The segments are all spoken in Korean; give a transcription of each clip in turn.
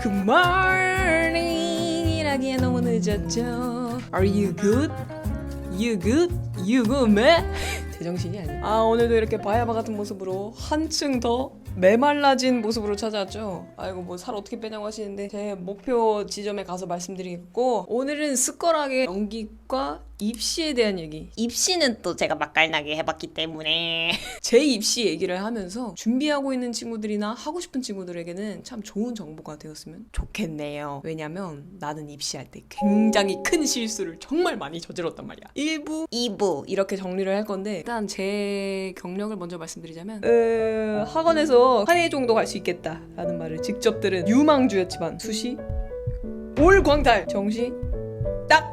Good morning 이라기에 너무 늦었죠. Are you good? You good? You good, man? 제정신이 아니야. 오늘도 이렇게 바야바 같은 모습으로 한층 더 메말라진 모습으로 찾아왔죠. 아이고 뭐 살 어떻게 빼냐고 하시는데 제 목표 지점에 가서 말씀드리겠고, 오늘은 스컬하게 연기과 입시에 대한 얘기. 입시는 또 제가 맛깔나게 해봤기 때문에 제 입시 얘기를 하면서 준비하고 있는 친구들이나 하고 싶은 친구들에게는 참 좋은 정보가 되었으면 좋겠네요. 왜냐면 나는 입시할 때 굉장히 큰 실수를 정말 많이 저질렀단 말이야. 1부, 2부 이렇게 정리를 할 건데, 일단 제 경력을 먼저 말씀드리자면 학원에서 한 해 정도 갈 수 있겠다 라는 말을 직접 들은 유망주였지만 수시, 올 광탈, 정시 딱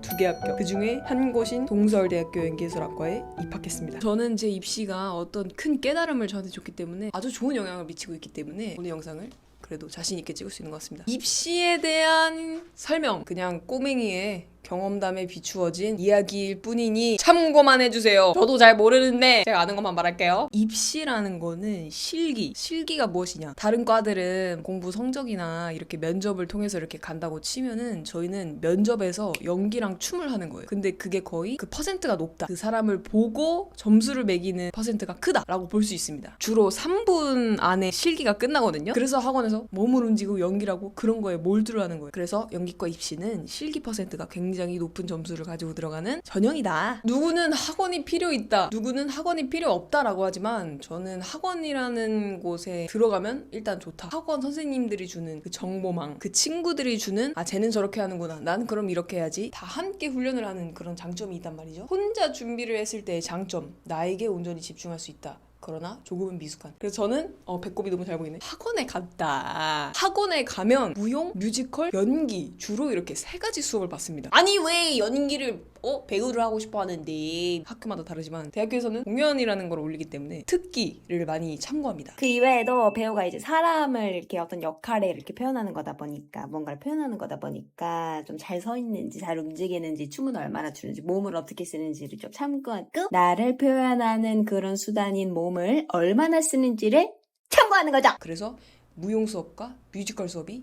2개 합격. 그 중에 한 곳인 동서울대학교 연기예술학과에 입학했습니다. 저는 제 입시가 어떤 큰 깨달음을 저한테 줬기 때문에 아주 좋은 영향을 미치고 있기 때문에 오늘 영상을 그래도 자신 있게 찍을 수 있는 것 같습니다. 입시에 대한 설명, 그냥 꼬맹이의 경험담에 비추어진 이야기일 뿐이니 참고만 해주세요. 저도 잘 모르는데 제가 아는 것만 말할게요. 입시라는 거는 실기가 무엇이냐, 다른 과들은 공부 성적이나 이렇게 면접을 통해서 이렇게 간다고 치면은 저희는 면접에서 연기랑 춤을 하는 거예요. 근데 그게 거의 그 퍼센트가 높다, 그 사람을 보고 점수를 매기는 퍼센트가 크다라고 볼 수 있습니다. 주로 3분 안에 실기가 끝나거든요. 그래서 학원에서 몸을 움직이고 연기를 하고 그런 거에 몰두를 하는 거예요. 그래서 연기과 입시는 실기 퍼센트가 굉장히 높은 점수를 가지고 들어가는 전형이다. 누구는 학원이 필요 있다, 누구는 학원이 필요 없다라고 하지만 저는 학원이라는 곳에 들어가면 일단 좋다. 학원 선생님들이 주는 그 정보망, 그 친구들이 주는 쟤는 저렇게 하는구나, 난 그럼 이렇게 해야지, 다 함께 훈련을 하는 그런 장점이 있단 말이죠. 혼자 준비를 했을 때의 장점, 나에게 온전히 집중할 수 있다. 그러나 조금은 미숙한. 그래서 저는 배꼽이 너무 잘 보이네. 학원에 갔다. 학원에 가면 무용, 뮤지컬, 연기 주로 이렇게 3가지 수업을 받습니다. 아니 왜 연기를 배우를 하고 싶어 하는데. 학교마다 다르지만 대학교에서는 공연이라는 걸 올리기 때문에 특기를 많이 참고합니다. 그 이외에도 배우가 이제 사람을 이렇게 어떤 역할에 이렇게 표현하는 거다 보니까, 뭔가를 표현하는 거다 보니까 좀 잘 서 있는지, 잘 움직이는지, 춤은 얼마나 추는지, 몸을 어떻게 쓰는지를 좀 참고하고, 나를 표현하는 그런 수단인 몸을 얼마나 쓰는지를 참고하는 거죠. 그래서 무용 수업과 뮤지컬 수업이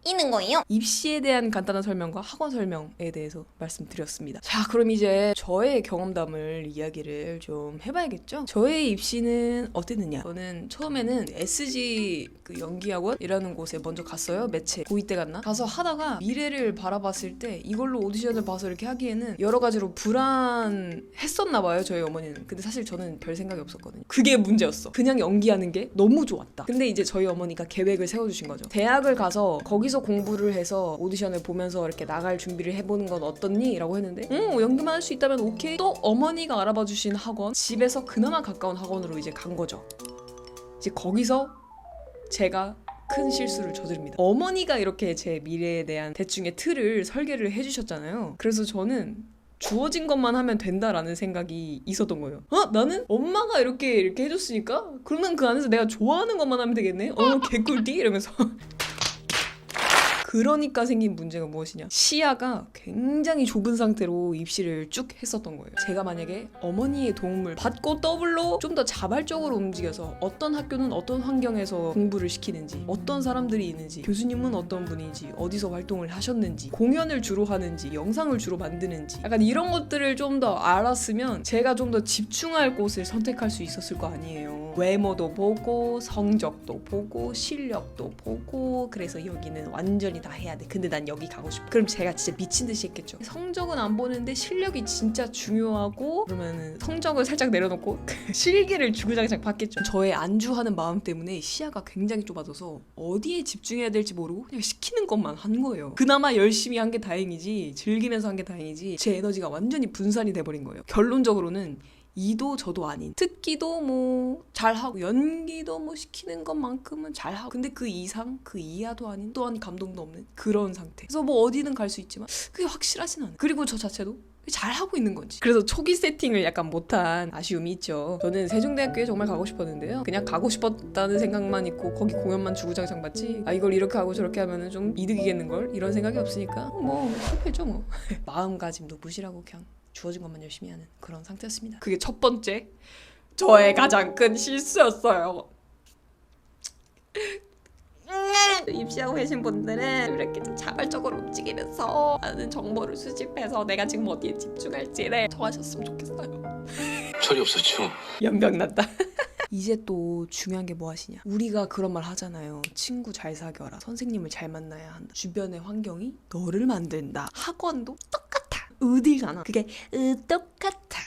있는 거예요? 입시에 대한 간단한 설명과 학원 설명에 대해서 말씀드렸습니다. 자, 그럼 이제 저의 경험담을 이야기를 좀 해봐야겠죠? 저의 입시는 어땠느냐? 저는 처음에는 SG 그 연기학원이라는 곳에 먼저 갔어요. 매체 고2 때 갔나? 가서 하다가 미래를 바라봤을 때 이걸로 오디션을 봐서 이렇게 하기에는 여러 가지로 불안했었나 봐요, 저희 어머니는. 근데 사실 저는 별 생각이 없었거든요. 그게 문제였어. 그냥 연기하는 게 너무 좋았다. 근데 이제 저희 어머니가 계획을 세워주신 거죠. 대학을 가서 거기서 공부를 해서 오디션을 보면서 이렇게 나갈 준비를 해보는 건 어떻니? 라고 했는데 연기만 할 수 있다면 오케이. 또 어머니가 알아봐 주신 학원, 집에서 그나마 가까운 학원으로 이제 간 거죠. 이제 거기서 제가 큰 실수를 저지릅니다. 어머니가 이렇게 제 미래에 대한 대충의 틀을 설계를 해주셨잖아요. 그래서 저는 주어진 것만 하면 된다라는 생각이 있었던 거예요. 나는 엄마가 이렇게 해줬으니까 그러면 그 안에서 내가 좋아하는 것만 하면 되겠네? 개꿀띠? 이러면서 그러니까 생긴 문제가 무엇이냐, 시야가 굉장히 좁은 상태로 입시를 쭉 했었던 거예요. 제가 만약에 어머니의 도움을 받고 더블로 좀 더 자발적으로 움직여서 어떤 학교는 어떤 환경에서 공부를 시키는지, 어떤 사람들이 있는지, 교수님은 어떤 분인지, 어디서 활동을 하셨는지, 공연을 주로 하는지, 영상을 주로 만드는지, 약간 이런 것들을 좀 더 알았으면 제가 좀 더 집중할 곳을 선택할 수 있었을 거 아니에요. 외모도 보고 성적도 보고 실력도 보고, 그래서 여기는 완전히 다 해야 돼. 근데 난 여기 가고 싶어. 그럼 제가 진짜 미친 듯이 했겠죠. 성적은 안 보는데 실력이 진짜 중요하고, 그러면은 성적을 살짝 내려놓고 실기를 주구장창 받겠죠. 저의 안주하는 마음 때문에 시야가 굉장히 좁아져서 어디에 집중해야 될지 모르고 그냥 시키는 것만 한 거예요. 그나마 열심히 한 게 다행이지, 즐기면서 한 게 다행이지, 제 에너지가 완전히 분산이 돼버린 거예요. 결론적으로는 이도 저도 아닌, 특기도 뭐 잘하고 연기도 뭐 시키는 것만큼은 잘하고, 근데 그 이상 그 이하도 아닌, 또한 감동도 없는 그런 상태. 그래서 뭐 어디는 갈 수 있지만 그게 확실하진 않아요. 그리고 저 자체도 잘하고 있는 건지. 그래서 초기 세팅을 약간 못한 아쉬움이 있죠. 저는 세종대학교에 정말 가고 싶었는데요, 그냥 가고 싶었다는 생각만 있고 거기 공연만 주구장창 봤지, 이걸 이렇게 하고 저렇게 하면은 좀 이득이겠는걸, 이런 생각이 없으니까 뭐 실패죠 뭐. 마음가짐도 무시하고 그냥 주어진 것만 열심히 하는 그런 상태였습니다. 그게 첫 번째 저의 가장 큰 실수였어요. 입시하고 계신 분들은 이렇게 좀 자발적으로 움직이면서 많은 정보를 수집해서 내가 지금 어디에 집중할지를 정하셨으면 좋겠어요. 철이 없었죠. 연병났다. 이제 또 중요한 게 뭐 하시냐. 우리가 그런 말 하잖아요. 친구 잘 사귀어라. 선생님을 잘 만나야 한다. 주변의 환경이 너를 만든다. 학원도 똑같아. 어딜 가나. 그게 똑같아.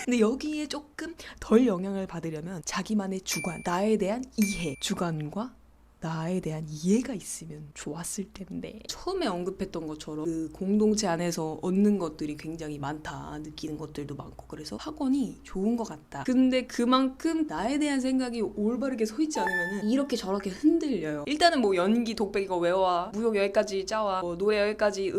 근데 여기에 조금 덜 영향을 받으려면 자기만의 주관, 나에 대한 이해, 주관과 나에 대한 이해가 있으면 좋았을 텐데 처음에 언급했던 것처럼 그 공동체 안에서 얻는 것들이 굉장히 많다, 느끼는 것들도 많고 그래서 학원이 좋은 것 같다. 근데 그만큼 나에 대한 생각이 올바르게 서 있지 않으면 이렇게 저렇게 흔들려요. 일단은 뭐 연기 독백 이거 외워와, 무용 여기까지 짜와, 뭐 노래 여기까지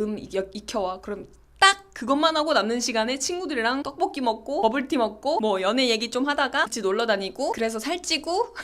익혀와. 그럼 딱 그것만 하고 남는 시간에 친구들이랑 떡볶이 먹고 버블티 먹고 뭐 연애 얘기 좀 하다가 같이 놀러 다니고 그래서 살찌고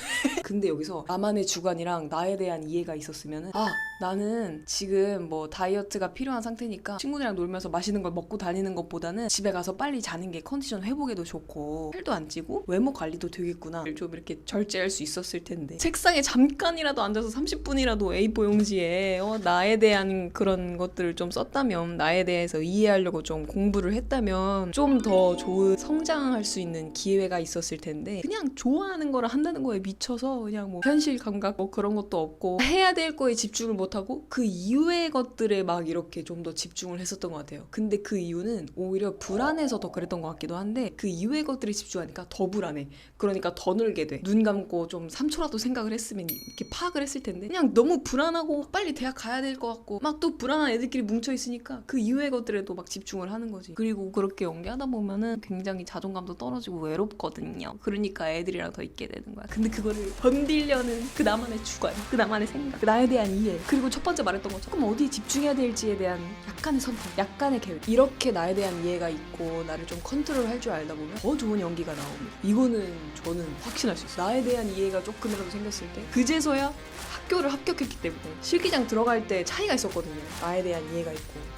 근데 여기서 나만의 주관이랑 나에 대한 이해가 있었으면은 아 나는 지금 뭐 다이어트가 필요한 상태니까 친구들이랑 놀면서 맛있는 걸 먹고 다니는 것보다는 집에 가서 빨리 자는 게 컨디션 회복에도 좋고 살도 안 찌고 외모 관리도 되겠구나 좀 이렇게 절제할 수 있었을 텐데 책상에 잠깐이라도 앉아서 30분이라도 A4 용지에 나에 대한 그런 것들을 좀 썼다면 나에 대해서 이해하려고 좀 공부를 했다면 좀 더 좋은 성장할 수 있는 기회가 있었을 텐데 그냥 좋아하는 거를 한다는 거에 미쳐서 그냥 뭐 현실 감각 뭐 그런 것도 없고 해야 될 거에 집중을 못하고 그 이외의 것들에 막 이렇게 좀 더 집중을 했었던 것 같아요. 근데 그 이유는 오히려 불안해서 더 그랬던 것 같기도 한데 그 이외의 것들에 집중하니까 더 불안해. 그러니까 더 늘게 돼. 눈 감고 좀 3초라도 생각을 했으면 이렇게 파악을 했을 텐데 그냥 너무 불안하고 빨리 대학 가야 될 것 같고 막 또 불안한 애들끼리 뭉쳐 있으니까 그 이외의 것들에도 막 집중을 하는 거지. 그리고 그렇게 연기하다 보면은 굉장히 자존감도 떨어지고 외롭거든요. 그러니까 애들이랑 더 있게 되는 거야. 근데 그거를 건들려는 그 나만의 주관, 그 나만의 생각, 그 나에 대한 이해, 그리고 첫 번째 말했던 것처럼 그럼 어디에 집중해야 될지에 대한 약간의 선택, 약간의 계획, 이렇게 나에 대한 이해가 있고 나를 좀 컨트롤 할 줄 알다 보면 더 좋은 연기가 나옵니다. 이거는 저는 확신할 수 있어요. 나에 대한 이해가 조금이라도 생겼을 때 그제서야 학교를 합격했기 때문에 실기장 들어갈 때 차이가 있었거든요. 나에 대한 이해가 있고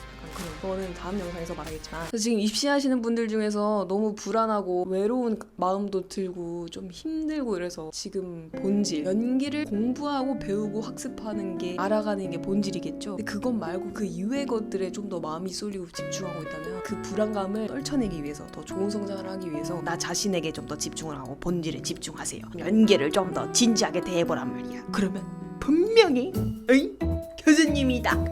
그거는 다음 영상에서 말하겠지만 지금 입시하시는 분들 중에서 너무 불안하고 외로운 마음도 들고 좀 힘들고 이래서 지금 본질 연기를 공부하고 배우고 학습하는 게 알아가는 게 본질이겠죠. 근데 그것 말고 그 이외의 것들에 좀 더 마음이 쏠리고 집중하고 있다면 그 불안감을 떨쳐내기 위해서 더 좋은 성장을 하기 위해서 나 자신에게 좀 더 집중을 하고 본질에 집중하세요. 연기를 좀 더 진지하게 대해보란 말이야. 그러면 분명히 교수님이 딱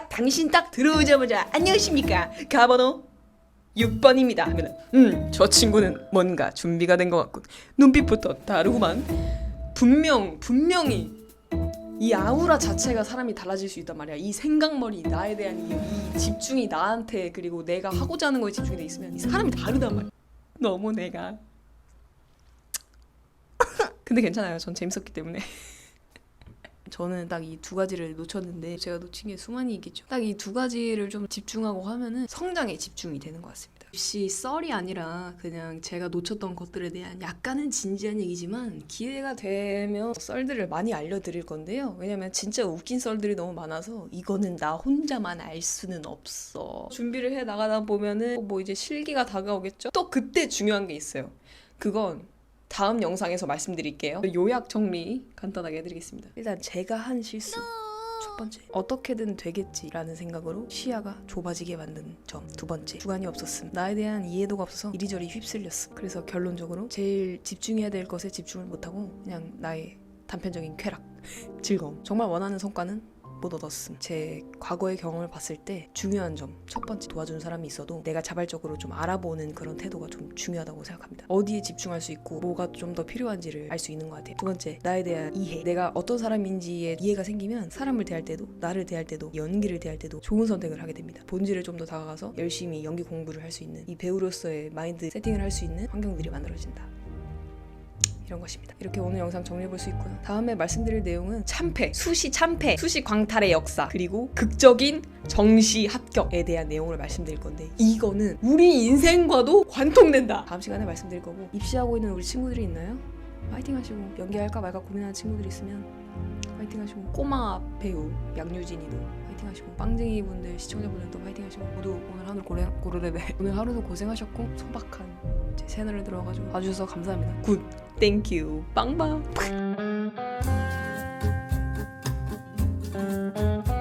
당신 딱 들어오자마자 안녕하십니까 가번호 6번입니다 하면은 저 친구는 뭔가 준비가 된 것 같군. 눈빛부터 다르구만. 분명히 이 아우라 자체가 사람이 달라질 수 있단 말이야. 이 생각머리 나에 대한 이 집중이 나한테 그리고 내가 하고자 하는 거에 집중이 돼 있으면 이 사람이 다르단 말이야. 너무 내가 근데 괜찮아요. 전 재밌었기 때문에 저는 딱 이 두 가지를 놓쳤는데 제가 놓친 게 수많이 있겠죠. 딱 이 두 가지를 좀 집중하고 하면은 성장에 집중이 되는 것 같습니다. 역시 썰이 아니라 그냥 제가 놓쳤던 것들에 대한 약간은 진지한 얘기지만 기회가 되면 썰들을 많이 알려드릴 건데요. 왜냐면 진짜 웃긴 썰들이 너무 많아서 이거는 나 혼자만 알 수는 없어. 준비를 해 나가다 보면은 뭐 이제 실기가 다가오겠죠. 또 그때 중요한 게 있어요. 그건 다음 영상에서 말씀드릴게요. 요약 정리 간단하게 해드리겠습니다. 일단 제가 한 실수 첫 번째, 어떻게든 되겠지라는 생각으로 시야가 좁아지게 만든 점. 두 번째, 주관이 없었음. 나에 대한 이해도가 없어서 이리저리 휩쓸렸음. 그래서 결론적으로 제일 집중해야 될 것에 집중을 못하고 그냥 나의 단편적인 쾌락, 즐거움. 정말 원하는 성과는 못 얻었음. 제 과거의 경험을 봤을 때 중요한 점, 첫 번째, 도와주는 사람이 있어도 내가 자발적으로 좀 알아보는 그런 태도가 좀 중요하다고 생각합니다. 어디에 집중할 수 있고 뭐가 좀 더 필요한지를 알 수 있는 것 같아요. 두 번째, 나에 대한 이해. 내가 어떤 사람인지에 이해가 생기면 사람을 대할 때도, 나를 대할 때도, 연기를 대할 때도 좋은 선택을 하게 됩니다. 본질을 좀 더 다가가서 열심히 연기 공부를 할 수 있는, 이 배우로서의 마인드 세팅을 할 수 있는 환경들이 만들어진다. 이런 것입니다. 이렇게 오늘 영상 정리해볼 수 있고요. 다음에 말씀드릴 내용은 참패, 수시 참패, 수시 광탈의 역사, 그리고 극적인 정시 합격에 대한 내용을 말씀드릴 건데 이거는 우리 인생과도 관통된다. 다음 시간에 말씀드릴 거고, 입시하고 있는 우리 친구들이 있나요? 파이팅 하시고, 연기할까 말까 고민하는 친구들이 있으면 파이팅 하시고, 꼬마 배우 양유진이도 파이팅 하시고, 빵쟁이 분들, 시청자분들도 파이팅 하시고, 모두 오늘 하루 오늘 하루도 고생하셨고 소박한 제 채널을 들어가지고 봐주셔서 감사합니다. 굿, 땡큐, 빵빵. 네.